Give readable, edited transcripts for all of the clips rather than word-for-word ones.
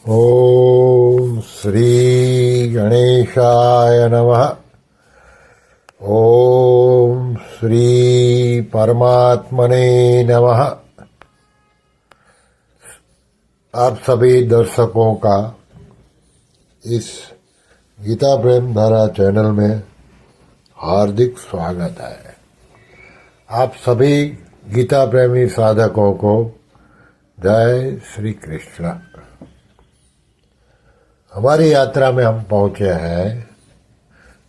ओम श्री गणेशाय नमः। ओम श्री परमात्मने नमः। आप सभी दर्शकों का इस गीता प्रेम धारा चैनल में हार्दिक स्वागत है। आप सभी गीता प्रेमी साधकों को जय श्री कृष्ण। हमारी यात्रा में हम पहुंचे हैं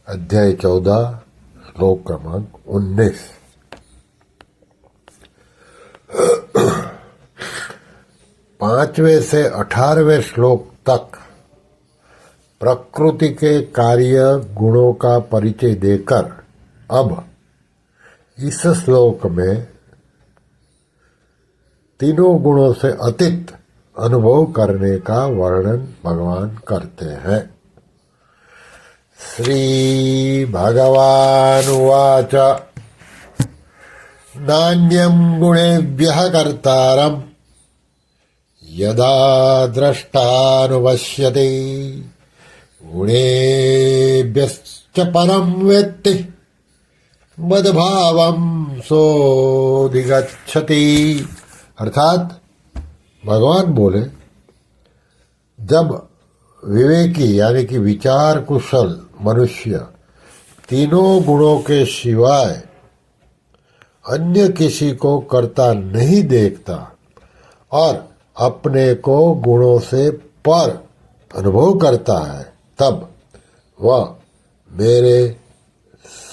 अध्याय 14 श्लोक क्रमांक 19। पांचवें से 18वें श्लोक तक प्रकृति के कार्य गुणों का परिचय देकर अब इस श्लोक में तीनों गुणों से अतीत अनुभव करने का वर्णन भगवान करते हैं। श्री भगवान उवाच नान्यं गुणेभ्यः कर्तारं यदा द्रष्टानुपश्यति गुणेभ्यश्च परं वेत्ति मद्भावं सोऽधिगच्छति। अर्थात भगवान बोले, जब विवेकी यानी कि विचार कुशल मनुष्य तीनों गुणों के सिवाय अन्य किसी को करता नहीं देखता और अपने को गुणों से पर अनुभव करता है, तब वह मेरे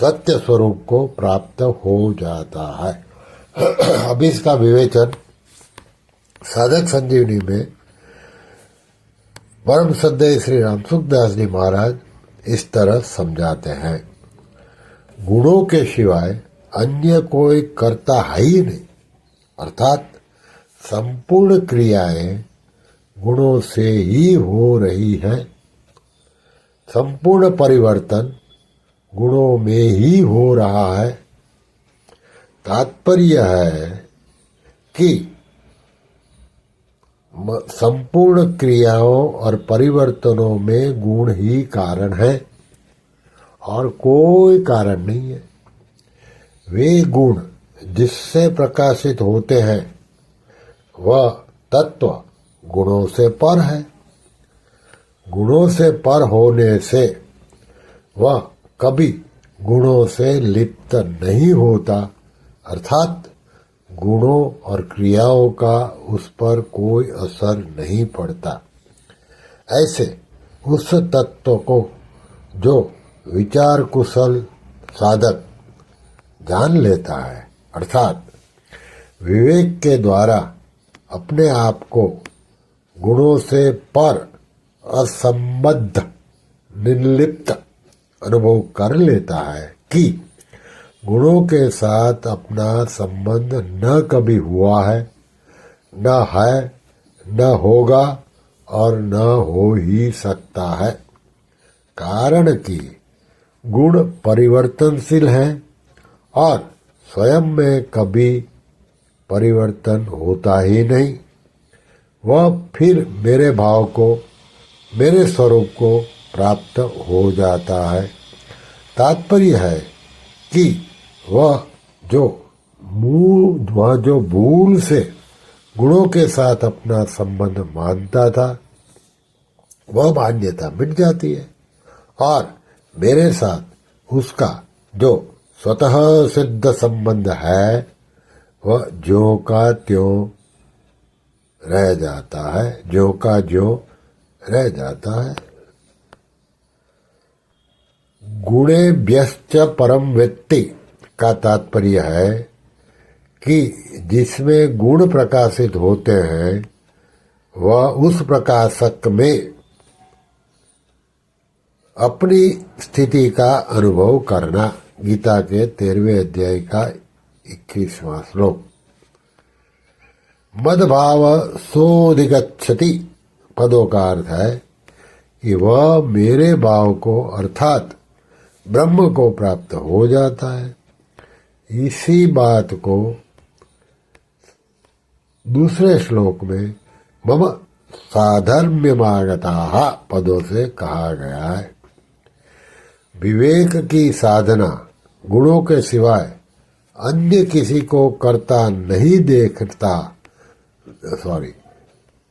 सत्य स्वरूप को प्राप्त हो जाता है। अब इसका विवेचन साधक संजीवनी में परम श्रद्धेय श्री राम सुखदास जी महाराज इस तरह समझाते हैं। गुणों के सिवाय अन्य कोई करता है ही नहीं, अर्थात संपूर्ण क्रियाएं गुणों से ही हो रही है। संपूर्ण परिवर्तन गुणों में ही हो रहा है। तात्पर्य है कि संपूर्ण क्रियाओं और परिवर्तनों में गुण ही कारण है और कोई कारण नहीं है। वे गुण जिससे प्रकाशित होते हैं वह तत्व गुणों से पर है। गुणों से पर होने से वह कभी गुणों से लिप्त नहीं होता, अर्थात गुणों और क्रियाओं का उस पर कोई असर नहीं पड़ता। ऐसे उस तत्व को जो विचार कुशल साधक जान लेता है, अर्थात विवेक के द्वारा अपने आप को गुणों से पर असंबद्ध निर्लिप्त अनुभव कर लेता है कि गुणों के साथ अपना संबंध न कभी हुआ है, न होगा और न हो ही सकता है। कारण कि गुण परिवर्तनशील हैं और स्वयं में कभी परिवर्तन होता ही नहीं। वह फिर मेरे भाव को, मेरे स्वरूप को प्राप्त हो जाता है। तात्पर्य है कि वह जो भूल से गुणों के साथ अपना संबंध मानता था, वह मान्यता मिट जाती है और मेरे साथ उसका जो स्वतः सिद्ध संबंध है वह ज्यों का त्यों रह जाता है, ज्यों का ज्यों रह जाता है। गुणेभ्यश्च परम वेत्ति का तात्पर्य है कि जिसमें गुण प्रकाशित होते हैं वह उस प्रकाशक में अपनी स्थिति का अनुभव करना। गीता के 13वें अध्याय का 21वां श्लोक। मद्भाव सोऽधिगच्छति पदों का अर्थ है कि वह मेरे भाव को अर्थात ब्रह्म को प्राप्त हो जाता है। इसी बात को दूसरे श्लोक में मम साधर्म्यमागताः पदों से कहा गया है। विवेक की साधना गुणों के सिवाय अन्य किसी को करता नहीं देखता,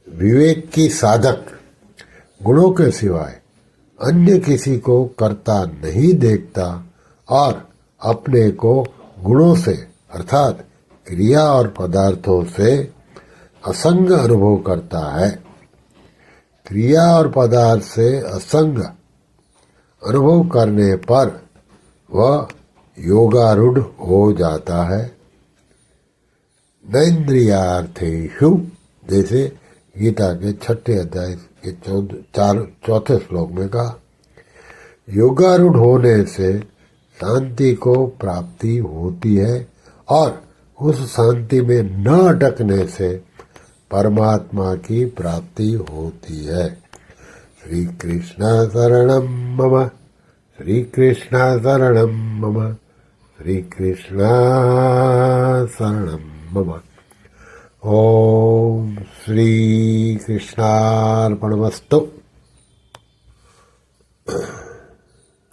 विवेक की साधक गुणों के सिवाय अन्य किसी को करता नहीं देखता और अपने को गुणों से अर्थात क्रिया और पदार्थों से असंग अनुभव करता है। क्रिया और पदार्थ से असंग अनुभव करने पर वह योगारूढ़ हो जाता है। नैन्द्रियार्थेषु, जैसे गीता के 6 अध्याय के 4 श्लोक में कहा, योगारूढ़ होने से शांति को प्राप्ति होती है और उस शांति में न अटकने से परमात्मा की प्राप्ति होती है। श्री कृष्ण शरणं मम, श्री कृष्ण शरणं मम, श्री कृष्ण शरणं मम। ओम श्री कृष्णार्पणमस्तु।